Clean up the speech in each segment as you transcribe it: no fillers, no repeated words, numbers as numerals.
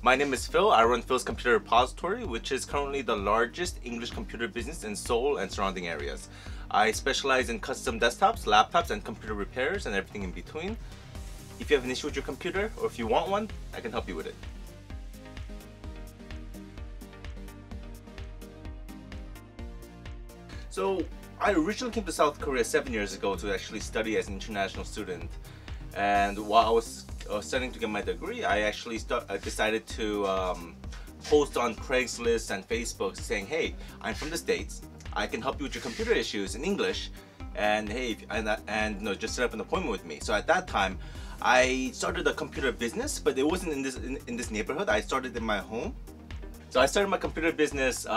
My name is Phil. I run PhilsComputer Repository, which is currently the largest English computer business in Seoul and surrounding areas. I specialize in custom desktops, laptops, and computer repairs and everything in between. If you have an issue with your computer or if you want one, I can help you with it. So I originally came to South Korea 7 years ago to actually study as an international student. And while I was studying to get my degree, I actually decided to post on Craigslist and Facebook saying, hey, I'm from the States, I can help you with your computer issues in English, and hey, just set up an appointment with me. So at that time, I started a computer business, but it wasn't in this neighborhood. I started in my home. So I started my computer business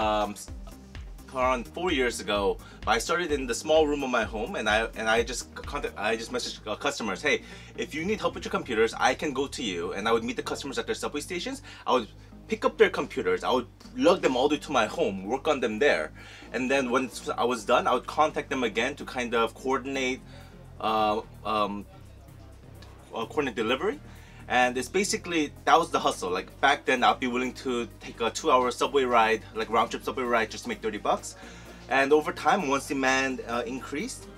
around 4 years ago. I started in the small room of my home, and I just messaged customers, hey, if you need help with your computers, I can go to you. And I would meet the customers at their subway stations. I would pick up their computers, I would lug them all the way to my home, work on them there, and then once I was done, I would contact them again to kind of coordinate delivery. And it's basically, that was the hustle. Like back then, I'd be willing to take a 2-hour subway ride, like round trip subway ride, just to make 30 bucks. And over time, once demand increased,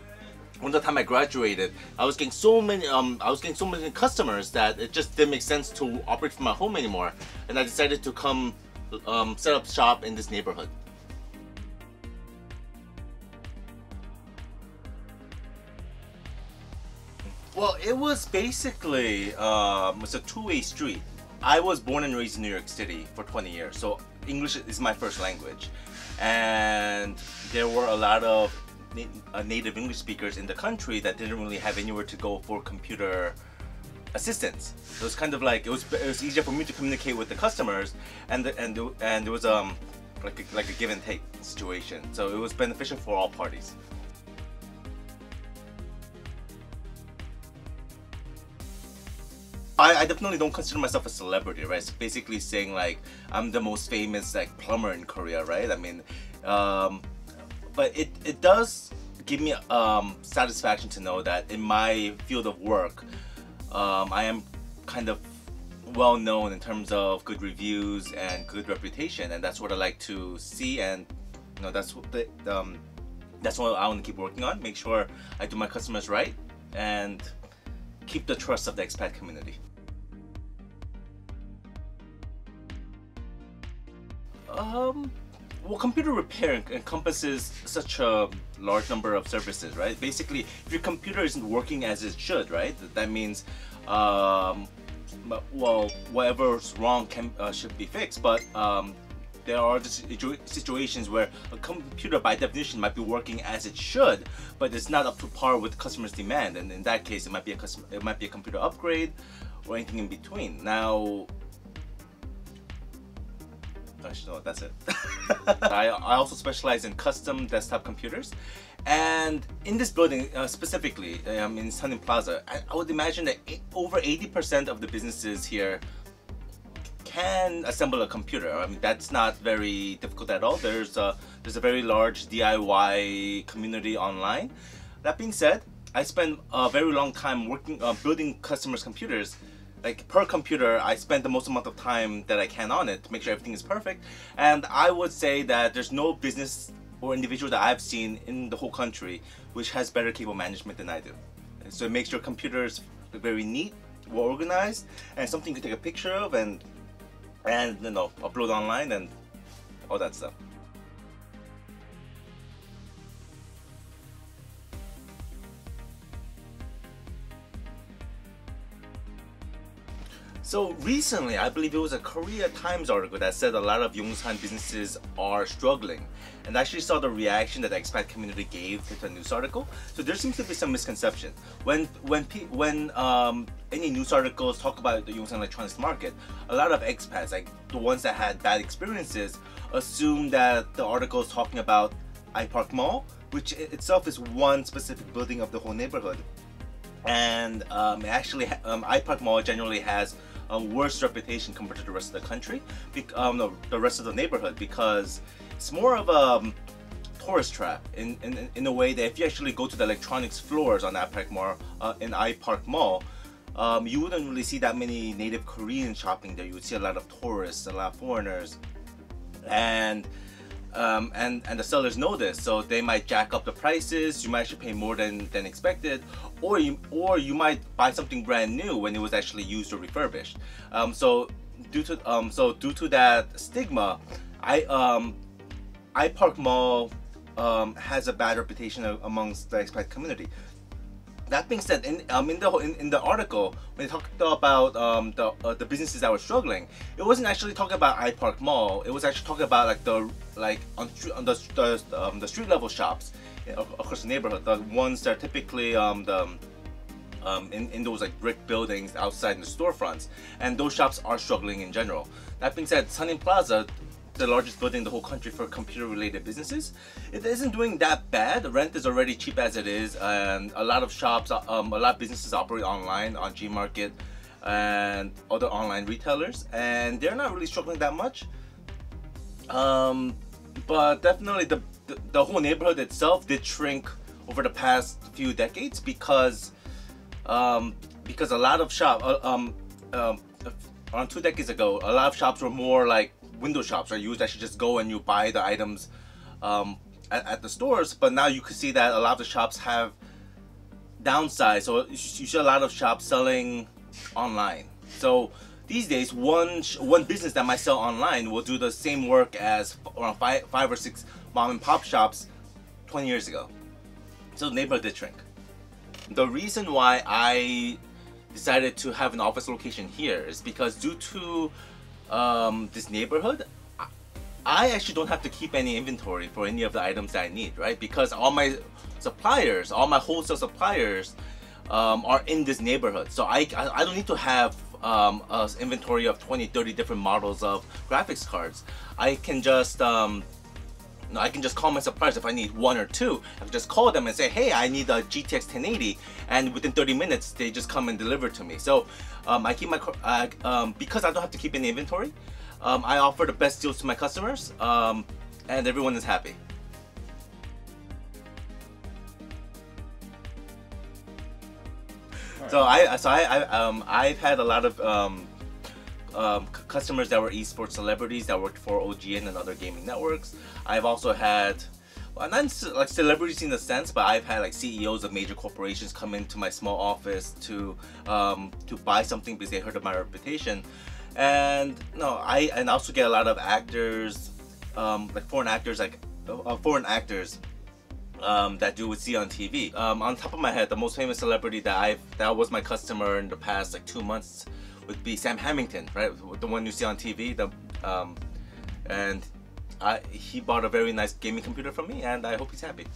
when the time I graduated, I was getting so many customers that it just didn't make sense to operate from my home anymore. And I decided to come set up shop in this neighborhood. Well, it was basically, it's a two-way street. I was born and raised in New York City for 20 years, so English is my first language. And there were a lot of native English speakers in the country that didn't really have anywhere to go for computer assistance. So it was kind of like, it was easier for me to communicate with the customers, and it was like a give and take situation. So it was beneficial for all parties. I definitely don't consider myself a celebrity, right? It's basically saying like I'm the most famous like plumber in Korea, right? I mean, but it does give me satisfaction to know that in my field of work, I am kind of well known in terms of good reviews and good reputation, and that's what I like to see, and you know, that's what I want to keep working on. Make sure I do my customers right and keep the trust of the expat community. Well, computer repair encompasses such a large number of services, right? Basically, if your computer isn't working as it should, right? That means, well, whatever's wrong should be fixed. But there are situations where a computer, by definition, might be working as it should, but it's not up to par with the customer's demand. And in that case, it might be a computer upgrade or anything in between. Now, no, that's it. I also specialize in custom desktop computers, and in this building specifically, in Sun Plaza, I would imagine that over 80% of the businesses here can assemble a computer. I mean, that's not very difficult at all. There's a very large DIY community online. That being said, I spend a very long time working building customers' computers. Like per computer, I spend the most amount of time that I can on it to make sure everything is perfect. And I would say that there's no business or individual that I've seen in the whole country which has better cable management than I do. So it makes your computers very neat, well organized, and something you can take a picture of and you know, upload online and all that stuff. So recently, I believe it was a Korea Times article that said a lot of Yongsan businesses are struggling, and I actually saw the reaction that the expat community gave to the news article. So there seems to be some misconception when any news articles talk about the Yongsan electronics market. A lot of expats, like the ones that had bad experiences, assume that the article is talking about iPark Mall, which itself is one specific building of the whole neighborhood. And actually, iPark Mall generally has a worse reputation compared to the rest of the country, no, the rest of the neighborhood, because it's more of a tourist trap in a way that if you actually go to the electronics floors on iPark Mall, you wouldn't really see that many native Koreans shopping there. You would see a lot of tourists, a lot of foreigners, and the sellers know this, so they might jack up the prices. You might actually pay more than expected, or you might buy something brand new when it was actually used or refurbished. So due to that stigma, iPark Mall has a bad reputation amongst the expat community. That being said, in the article, when they talked about the businesses that were struggling, it wasn't actually talking about iPark Mall. It was actually talking about on the street level shops across the neighborhood, the ones that are typically in those like brick buildings outside in the storefronts, and those shops are struggling in general. That being said, Sunny Plaza, the largest building in the whole country for computer-related businesses, it isn't doing that bad. The rent is already cheap as it is, and a lot of shops, a lot of businesses operate online on Gmarket and other online retailers, and they're not really struggling that much. But definitely the whole neighborhood itself did shrink over the past few decades because a lot of around 2 decades ago, a lot of shops were more like window shops, right? You would actually just go and you buy the items at the stores, but now you can see that a lot of the shops have downsized. So you see a lot of shops selling online. So these days, one business that might sell online will do the same work as around five or six mom and pop shops 20 years ago. So the neighborhood did shrink. The reason why I decided to have an office location here is because due to this neighborhood, I actually don't have to keep any inventory for any of the items that I need, right? Because all my suppliers, all my wholesale suppliers are in this neighborhood. So I don't need to have an inventory of 20-30 different models of graphics cards. I can just call my suppliers if I need one or two. I can just call them and say, hey, I need a GTX 1080, and within 30 minutes they just come and deliver to me. So I keep my because I don't have to keep any inventory, I offer the best deals to my customers, and everyone is happy. So I've had a lot of customers that were esports celebrities that worked for OGN and other gaming networks. I've also had, well, not like celebrities in the sense, but I've had like CEOs of major corporations come into my small office to buy something because they heard of my reputation. And I also get a lot of actors, like foreign actors that you would see on TV. On top of my head, the most famous celebrity that was my customer in the past like 2 months would be Sam Hamilton, right? The one you see on TV. And he bought a very nice gaming computer from me, and I hope he's happy.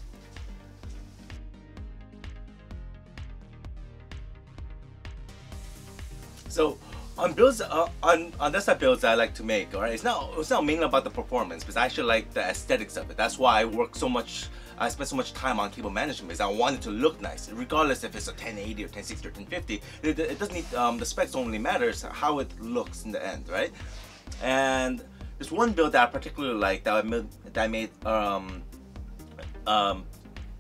So on builds, on desktop builds that I like to make, alright, it's not mainly about the performance, because I actually like the aesthetics of it. That's why I spend so much time on cable management, because I want it to look nice, regardless if it's a 1080 or 1060 or 1050. It doesn't need, the specs only matters how it looks in the end, right? And there's one build that I particularly like that I made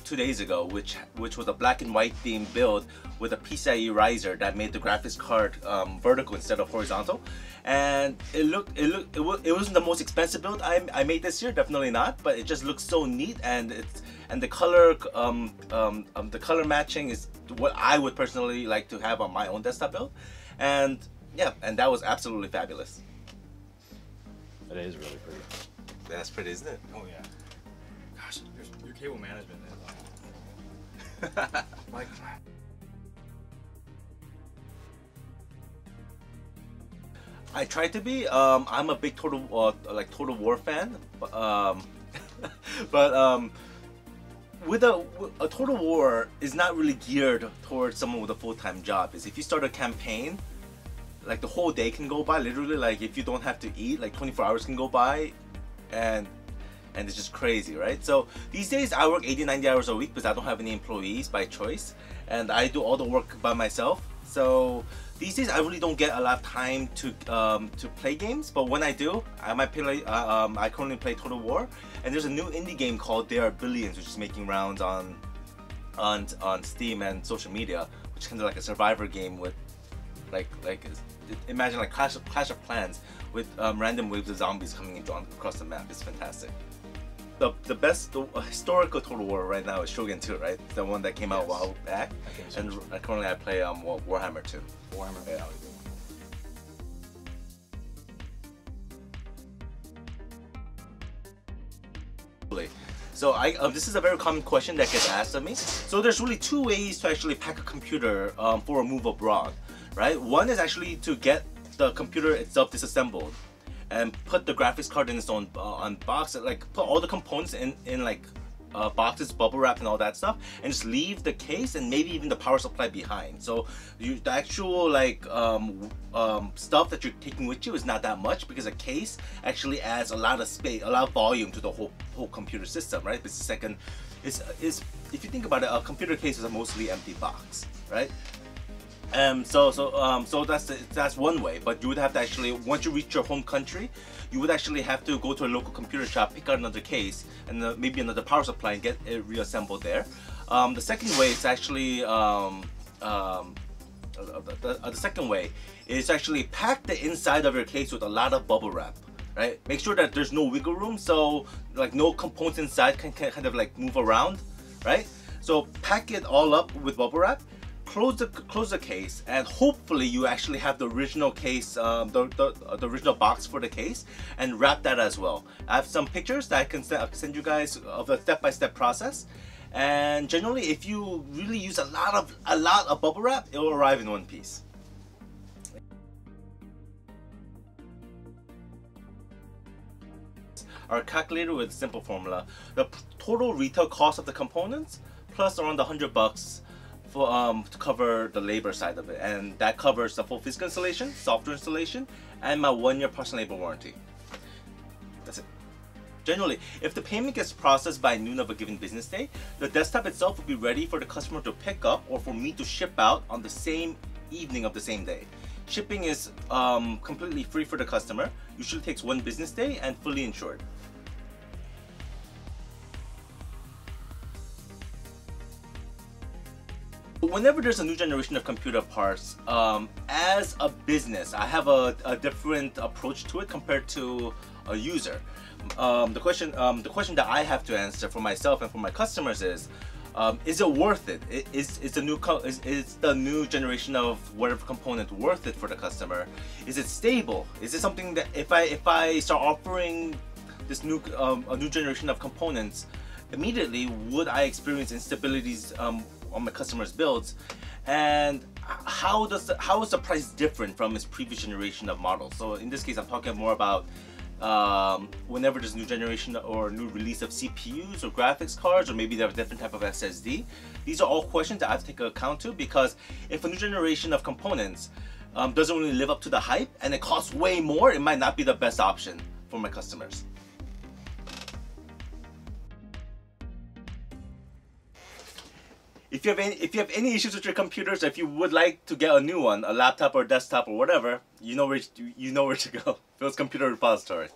2 days ago, which was a black and white themed build with a PCIe riser that made the graphics card vertical instead of horizontal, and it wasn't the most expensive build I made this year, definitely not, but it just looks so neat, and the color matching is what I would personally like to have on my own desktop build, and yeah, and that was absolutely fabulous. That is really pretty. That's pretty, isn't it? Oh yeah. Gosh, your cable management is like. I try to be. I'm a big Total War fan, but with a Total War is not really geared towards someone with a full-time job. Is if you start a campaign, like the whole day can go by, literally, like if you don't have to eat, like 24 hours can go by, and it's just crazy, right? So these days I work 80-90 hours a week because I don't have any employees by choice, and I do all the work by myself. So these days I really don't get a lot of time to play games, but when I do, I might play. I currently play Total War, and there's a new indie game called There Are Billions, which is making rounds on Steam and social media, which is kind of like a survivor game with Imagine like Clash of Clans with random waves of zombies coming into across the map. It's fantastic. The best historical Total War right now is Shogun 2, right? The one that came out a while back. And currently I play Warhammer 2. Warhammer, yeah. So this is a very common question that gets asked of me. So there's really two ways to actually pack a computer for a move abroad, right? One is actually to get the computer itself disassembled and put the graphics card in its own box, like put all the components in like boxes, bubble wrap and all that stuff, and just leave the case and maybe even the power supply behind. So the actual like stuff that you're taking with you is not that much, because a case actually adds a lot of space, a lot of volume to the whole computer system, right? It's second, is if you think about it, a computer case is a mostly empty box, right? So that's one way, but you would have to actually, once you reach your home country, you would actually have to go to a local computer shop, pick out another case and maybe another power supply and get it reassembled there. The second way is actually the second way is actually pack the inside of your case with a lot of bubble wrap, right? Make sure that there's no wiggle room, so like no components inside can kind of like move around, right? So pack it all up with bubble wrap. Close the case, and hopefully you actually have the original case, the original box for the case, and wrap that as well. I have some pictures that I can send you guys of the step-by-step process. And generally, if you really use a lot of bubble wrap, it will arrive in one piece. Our calculator with a simple formula: the total retail cost of the components plus around $100 to cover the labor side of it, and that covers the full physical installation, software installation, and my 1-year parts and labor warranty. That's it. Generally, if the payment gets processed by noon of a given business day, the desktop itself will be ready for the customer to pick up or for me to ship out on the same evening of the same day. Shipping is completely free for the customer, usually takes 1 business day, and fully insured. Whenever there's a new generation of computer parts, as a business, I have a different approach to it compared to a user. The question that I have to answer for myself and for my customers is it worth it? Is the new generation of whatever component worth it for the customer? Is it stable? Is it something that if I start offering this a new generation of components, immediately would I experience instabilities on my customers' builds? And how is the price different from its previous generation of models? So in this case, I'm talking more about whenever there's a new generation or new release of CPUs or graphics cards, or maybe they have a different type of SSD. These are all questions that I have to take account to, because if a new generation of components doesn't really live up to the hype and it costs way more, it might not be the best option for my customers. If you have any issues with your computers, or if you would like to get a new one, a laptop or desktop or whatever, you know where to go. PhilsComputer Repository.